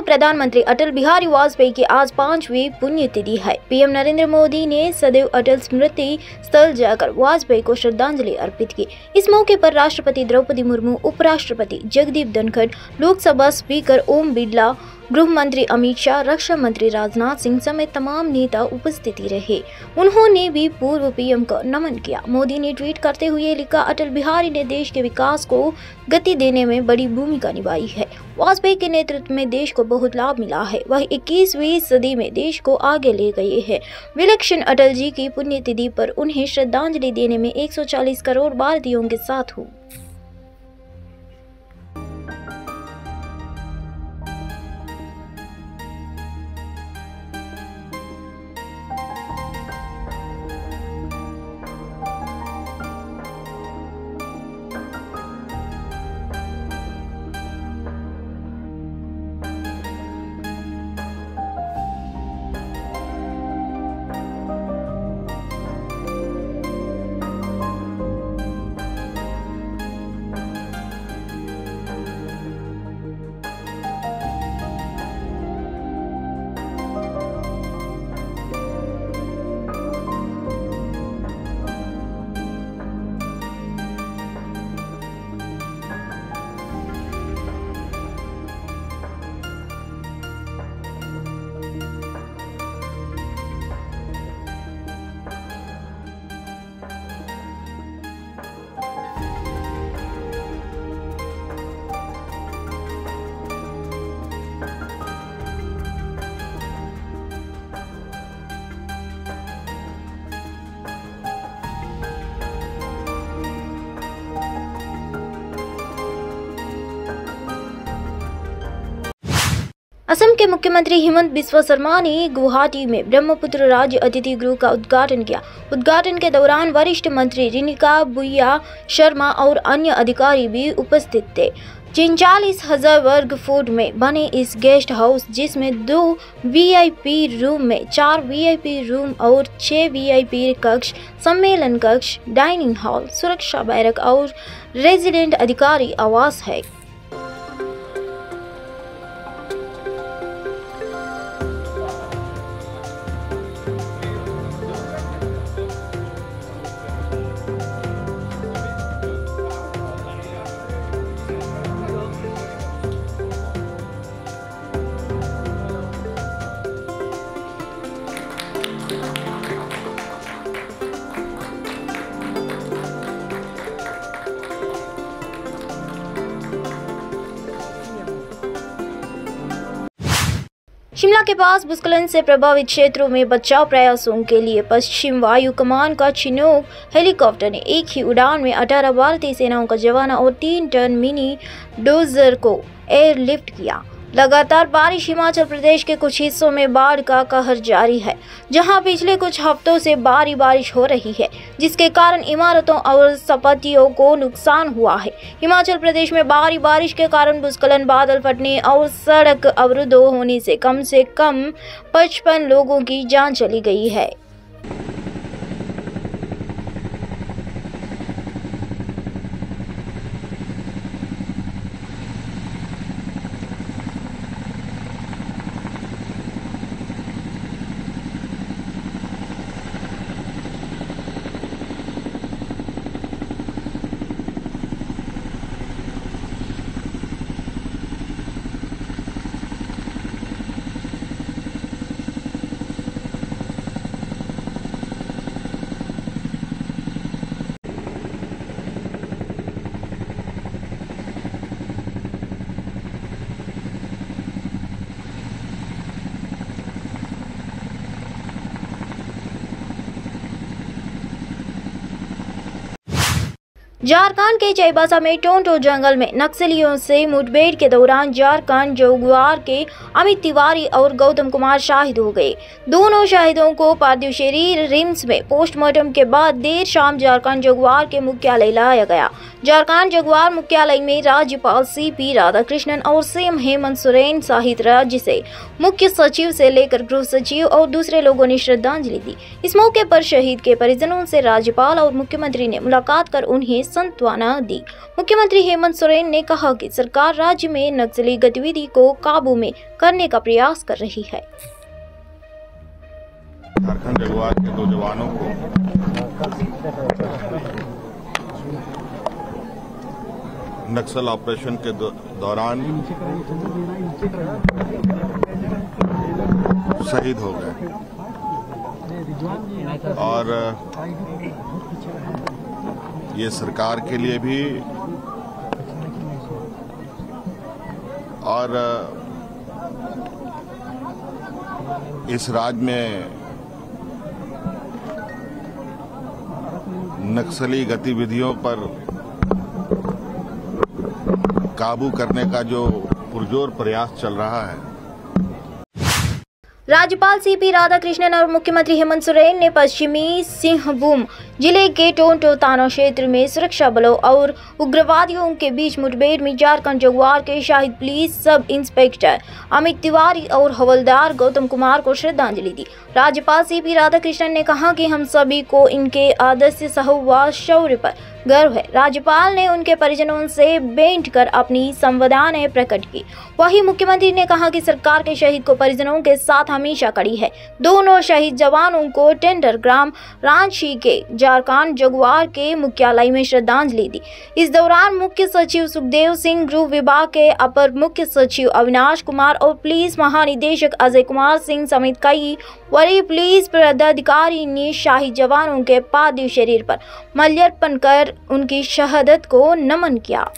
प्रधानमंत्री अटल बिहारी वाजपेयी की आज 5वीं पुण्यतिथि है। पीएम नरेंद्र मोदी ने सदैव अटल स्मृति स्थल जाकर वाजपेयी को श्रद्धांजलि अर्पित की। इस मौके पर राष्ट्रपति द्रौपदी मुर्मू, उपराष्ट्रपति जगदीप धनखड़, लोकसभा स्पीकर ओम बिरला, गृह मंत्री अमित शाह, रक्षा मंत्री राजनाथ सिंह समेत तमाम नेता उपस्थित रहे। उन्होंने भी पूर्व पीएम को नमन किया। मोदी ने ट्वीट करते हुए लिखा, अटल बिहारी ने देश के विकास को गति देने में बड़ी भूमिका निभाई है। वाजपेयी के नेतृत्व में देश को बहुत लाभ मिला है। वह 21वीं सदी में देश को आगे ले गए हैं। विलक्षण अटल जी की पुण्यतिथि पर उन्हें श्रद्धांजलि देने में 140 करोड़ भारतीयों के साथ हूँ। असम के मुख्यमंत्री हिमंत बिस्वा शर्मा ने गुवाहाटी में ब्रह्मपुत्र राज्य अतिथि गृह का उद्घाटन किया। उद्घाटन के दौरान वरिष्ठ मंत्री रेणुका बुइया शर्मा और अन्य अधिकारी भी उपस्थित थे। 43,000 वर्ग फुट में बने इस गेस्ट हाउस, जिसमें 2 वीआईपी रूम में 4 वीआईपी रूम और 6 वीआईपी कक्ष, सम्मेलन कक्ष, डाइनिंग हॉल, सुरक्षा बैरक और रेजिडेंट अधिकारी आवास है। शिमला के पास भूस्खलन से प्रभावित क्षेत्रों में बचाव प्रयासों के लिए पश्चिम वायु कमान का चिनूक हेलीकॉप्टर ने एक ही उड़ान में 18 भारतीय सेनाओं का जवान और 3 टन मिनी डोजर को एयरलिफ्ट किया। लगातार बारिश हिमाचल प्रदेश के कुछ हिस्सों में बाढ़ का कहर जारी है, जहां पिछले कुछ हफ्तों से भारी बारिश हो रही है, जिसके कारण इमारतों और संपत्तियों को नुकसान हुआ है। हिमाचल प्रदेश में भारी बारिश के कारण भूस्खलन, बादल फटने और सड़क अवरुद्ध होने से कम 55 लोगों की जान चली गई है। झारखंड के चाईबासा में टोंटो जंगल में नक्सलियों से मुठभेड़ के दौरान झारखंड जगुआर के अमित तिवारी और गौतम कुमार शहीद हो गए। दोनों शहीदों को पार्थिव शरीर रिम्स में पोस्टमार्टम के बाद देर शाम झारखंड जगुआर के मुख्यालय लाया गया। झारखंड जगुआर मुख्यालय में राज्यपाल CP राधाकृष्णन और CM हेमंत सोरेन सहित राज्य से मुख्य सचिव से लेकर गृह सचिव और दूसरे लोगों ने श्रद्धांजलि दी। इस मौके पर शहीद के परिजनों से राज्यपाल और मुख्यमंत्री ने मुलाकात कर उन्हें सांत्वना दी। मुख्यमंत्री हेमंत सोरेन ने कहा कि सरकार राज्य में नक्सली गतिविधि को काबू में करने का प्रयास कर रही है। झारखंड जगुआर के 2 जवानों को नक्सल ऑपरेशन के दौरान शहीद हो गए और ये सरकार के लिए भी और इस राज्य में नक्सली गतिविधियों पर काबू करने का जो पुरजोर प्रयास चल रहा है। राज्यपाल सीपी राधाकृष्णन और मुख्यमंत्री हेमंत सोरेन ने पश्चिमी सिंहभूम जिले के टोंटो थाना क्षेत्र में सुरक्षा बलों और उग्रवादियों के बीच मुठभेड़ में झारखंड जगुआर के शहीद police sub inspector Amit Tiwari और हवलदार गौतम कुमार को श्रद्धांजलि दी। राज्यपाल सीपी राधाकृष्णन ने कहा कि हम सभी को इनके आदर्श साहस व शौर्य पर गर्व है। राज्यपाल ने उनके परिजनों से भेंट कर अपनी संवेदनाएं प्रकट की। वहीं मुख्यमंत्री ने कहा कि सरकार के शहीद को परिजनों के साथ हमेशा खड़ी है। दोनों शहीद जवानों को टेंडर ग्राम रांची के झारखंड जगुआर के मुख्यालय में श्रद्धांजलि दी। इस दौरान मुख्य सचिव सुखदेव सिंह, गृह विभाग के अपर मुख्य सचिव अविनाश कुमार और पुलिस महानिदेशक अजय कुमार सिंह समेत कई वरीय पुलिस पदाधिकारी ने शहीद जवानों के पार्थिव शरीर पर माल्यार्पण कर उनकी शहादत को नमन किया।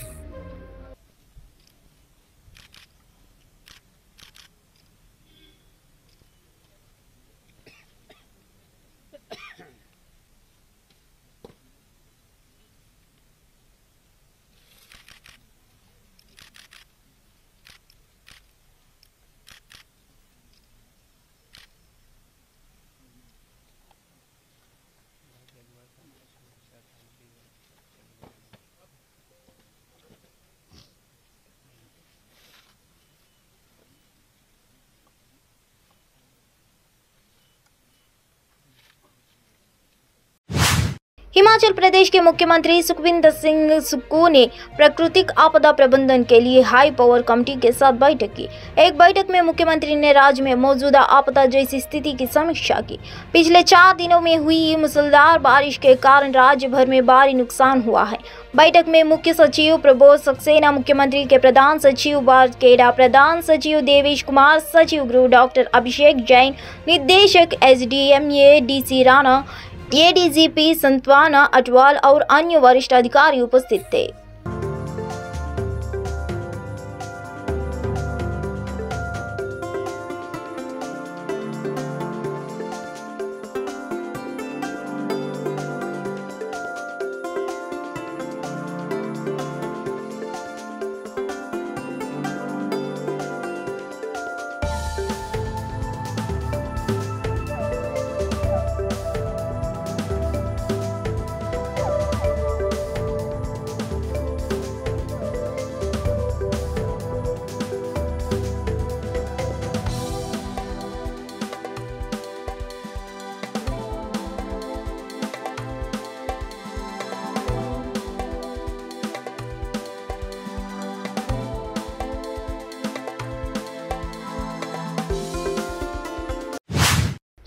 हिमाचल प्रदेश के मुख्यमंत्री सुखविंदर सिंह सुक्खू ने प्राकृतिक आपदा प्रबंधन के लिए हाई पावर कमेटी के साथ बैठक की। एक बैठक में मुख्यमंत्री ने राज्य में मौजूदा आपदा जैसी स्थिति की समीक्षा की। पिछले 4 दिनों में हुई मूसलाधार बारिश के कारण राज्य भर में भारी नुकसान हुआ है। बैठक में मुख्य सचिव प्रबोध सक्सेना, मुख्यमंत्री के प्रधान सचिव बारकेडा, प्रधान सचिव देवेश कुमार, सचिव गृह डॉक्टर अभिषेक जैन, निदेशक SDMA DC राणा, ADGP सांत्वना अटवाल और अन्य वरिष्ठ अधिकारी उपस्थित थे।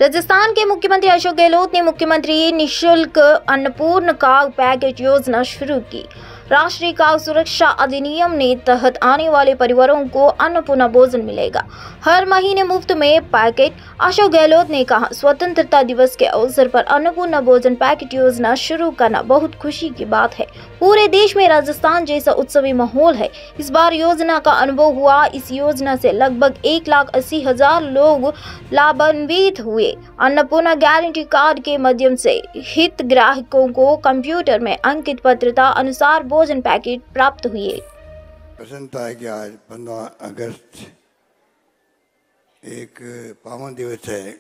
राजस्थान के मुख्यमंत्री अशोक गहलोत ने मुख्यमंत्री निःशुल्क अन्नपूर्ण खाद्य पैकेज योजना शुरू की। राष्ट्रीय खाद्य सुरक्षा अधिनियम ने तहत आने वाले परिवारों को अन्नपूर्णा भोजन मिलेगा। हर महीने मुफ्त में पैकेट। अशोक गहलोत ने कहा, स्वतंत्रता दिवस के अवसर पर अन्नपूर्णा भोजन पैकेट योजना शुरू करना बहुत खुशी की बात है। पूरे देश में राजस्थान जैसा उत्सवी माहौल है। इस बार योजना का अनुभव हुआ। इस योजना से लगभग 1,80,000 लोग लाभान्वित हुए। अन्नपूर्णा गारंटी कार्ड के माध्यम से हितग्राहियों को कंप्यूटर में अंकित पत्रता अनुसार भोजन पैकेट प्राप्त हुए। प्रसन्नता है कि आज 15 अगस्त एक पावन दिवस है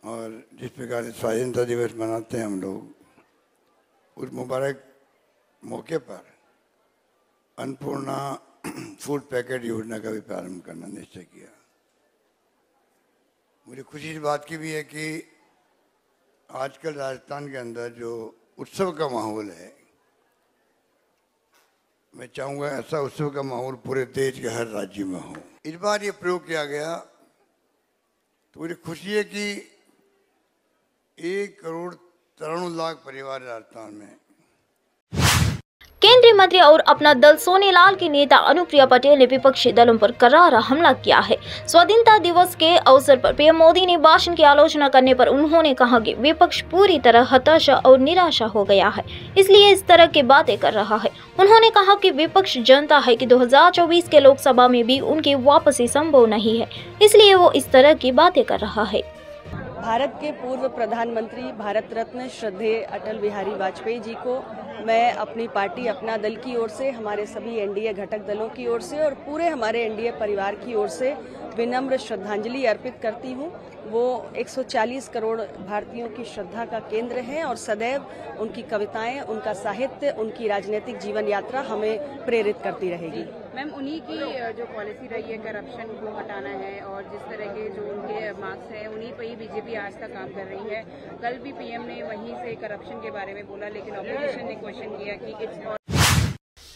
और जिस प्रकार से स्वाधीनता दिवस मनाते हैं हम लोग, उस मुबारक मौके पर अन्नपूर्णा फूड पैकेट योजना का भी प्रारंभ करना निश्चय किया। मुझे खुशी इस बात की भी है कि आजकल राजस्थान के अंदर जो उत्सव का माहौल है। मैं चाहूँगा ऐसा उत्सव का माहौल पूरे देश के हर राज्य में हो। इस बार ये प्रयोग किया गया तो मुझे खुशी है कि 1,93,00,000 परिवार राजस्थान में। केंद्रीय मंत्री और अपना दल सोनेलाल की नेता अनुप्रिया पटेल ने विपक्षी दलों पर करारा हमला किया है। स्वाधीनता दिवस के अवसर पर पीएम मोदी ने भाषण की आलोचना करने पर उन्होंने कहा कि विपक्ष पूरी तरह हताशा और निराशा हो गया है, इसलिए इस तरह की बातें कर रहा है। उन्होंने कहा कि विपक्ष जानता है कि 2024 के लोकसभा में भी उनकी वापसी संभव नहीं है, इसलिए वो इस तरह की बातें कर रहा है। भारत के पूर्व प्रधानमंत्री भारत रत्न श्रद्धेय अटल बिहारी वाजपेयी जी को मैं अपनी पार्टी, अपना दल की ओर से, हमारे सभी एनडीए घटक दलों की ओर से और पूरे हमारे एनडीए परिवार की ओर से विनम्र श्रद्धांजलि अर्पित करती हूँ। वो 140 करोड़ भारतीयों की श्रद्धा का केंद्र हैं और सदैव उनकी कविताएं, उनका साहित्य, उनकी राजनीतिक जीवन यात्रा हमें प्रेरित करती रहेगी। मैम, उन्हीं की जो पॉलिसी रही है करप्शन को हटाना है और जिस तरह के जो उनके मार्क्स हैं उन्हीं पर ही बीजेपी आज तक काम कर रही है। कल भी पीएम ने वहीं से करप्शन के बारे में बोला, लेकिन ऑपोजिशन ने क्वेश्चन किया कि इट्स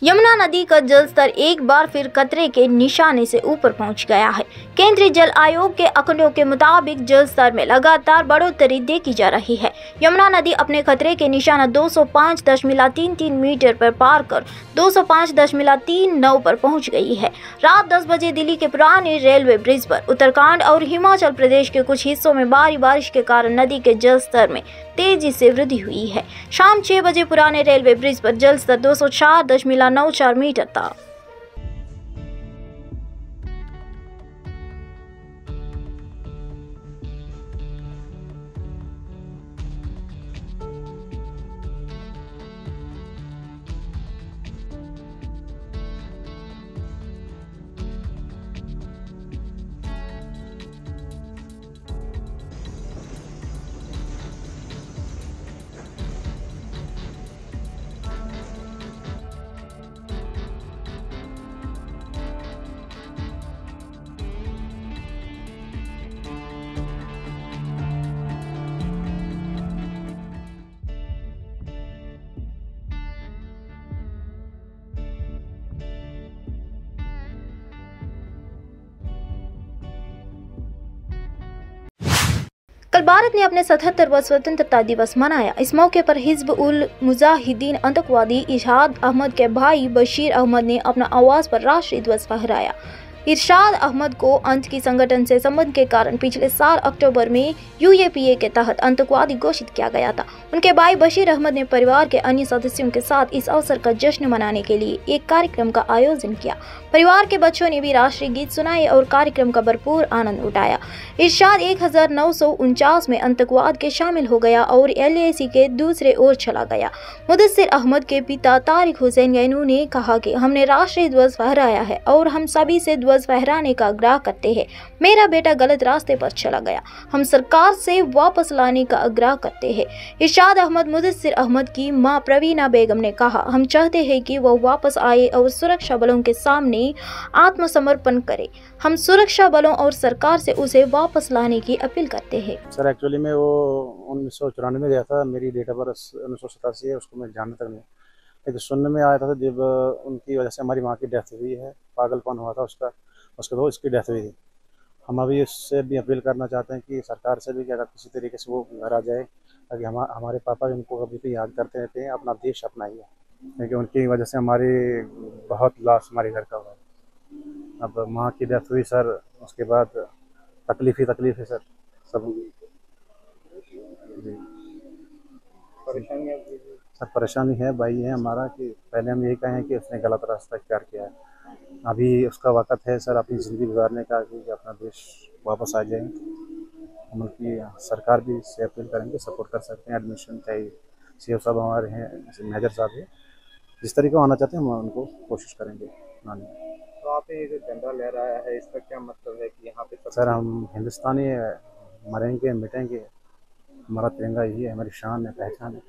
यमुना नदी का जलस्तर एक बार फिर खतरे के निशाने से ऊपर पहुंच गया है। केंद्रीय जल आयोग के आंकड़ों के मुताबिक जलस्तर में लगातार बढ़ोतरी देखी जा रही है। यमुना नदी अपने खतरे के निशाना 205.33 मीटर पर पार कर 205.39 पर पहुंच गई है। रात 10 बजे दिल्ली के पुराने रेलवे ब्रिज पर उत्तराखंड और हिमाचल प्रदेश के कुछ हिस्सों में भारी बारिश के कारण नदी के जलस्तर में तेजी से वृद्धि हुई है। शाम 6 बजे पुराने रेलवे ब्रिज पर जलस्तर 204.94 मीटर था। कल भारत ने अपने 77वां स्वतंत्रता दिवस मनाया। इस मौके पर हिज़्ब उल मुजाहिदीन आतंकवादी इरशाद अहमद के भाई बशीर अहमद ने अपना आवाज पर राष्ट्रीय ध्वज फहराया। इरशाद अहमद को अंत की संगठन से संबंध के कारण पिछले साल अक्टूबर में यूएपीए के तहत आतंकवादी घोषित किया गया था। उनके भाई बशीर अहमद ने परिवार के अन्य सदस्यों के साथ इस अवसर का जश्न मनाने के लिए एक कार्यक्रम का आयोजन किया। परिवार के बच्चों ने भी राष्ट्रीय गीत सुनाए और कार्यक्रम का भरपूर आनंद उठाया। इरशाद 1949 में आतंकवाद के शामिल हो गया और एलएसी के दूसरे ओर चला गया। मुदस्सिर अहमद के पिता तारिक हुसैन गैनू ने कहा कि हमने राष्ट्रीय ध्वज फहराया है और हम सभी से ध्वज फहराने का आग्रह करते हैं। मेरा बेटा गलत रास्ते पर चला गया, हम सरकार से वापस लाने का आग्रह करते हैं। इरशाद अहमद मुदस्सिर अहमद की मां प्रवीणा बेगम ने कहा, हम चाहते हैं कि वह वापस आए और सुरक्षा बलों के सामने आत्मसमर्पण करे। हम सुरक्षा बलों और सरकार से उसे वापस लाने की अपील करते हैं। सर एक्चुअली में वो 1994 में गया था, मेरी डेट ऑफ बर्थ 1987 है, उसको मैं जानने तक नहीं, लेकिन सुनने में आया था जब उनकी वजह से हमारी माँ की डेथ हुई है, पागलपन हुआ था उसका, उसके बाद इसकी डेथ हुई थी। हम अभी उससे भी अपील करना चाहते हैं कि सरकार से भी अगर किसी तरीके से वो घर आ जाए, ताकि हमारे पापा उनको कभी भी याद करते रहते हैं, अपना देश अपना ही है, क्योंकि उनकी वजह से हमारी बहुत लॉस हमारे घर का हुआ। अब माँ की डेथ हुई सर, उसके बाद तकलीफ है सर, सब जी सर परेशानी है। भाई है हमारा कि पहले हम यही कहें कि उसने गलत रास्ता इख्तियार किया है, अभी उसका वक़्त है सर अपनी ज़िंदगी गुजारने का कि अपना देश वापस आ जाए। हम उनकी सरकार भी इससे अपील करेंगे, सपोर्ट कर सकते हैं। एडमिशन चाहिए, सीओ साहब हमारे हैं, मेजर साहब हैं, जिस तरीके आना चाहते हैं हम उनको कोशिश करेंगे आने में। तो आप ये जो झंडा लहराया है, इसका क्या मतलब है कि यहाँ पे सर हम हिंदुस्तानी मरेंगे मिटेंगे, हमारा तिरंगा यही है, हमारी शान है, पहचान है।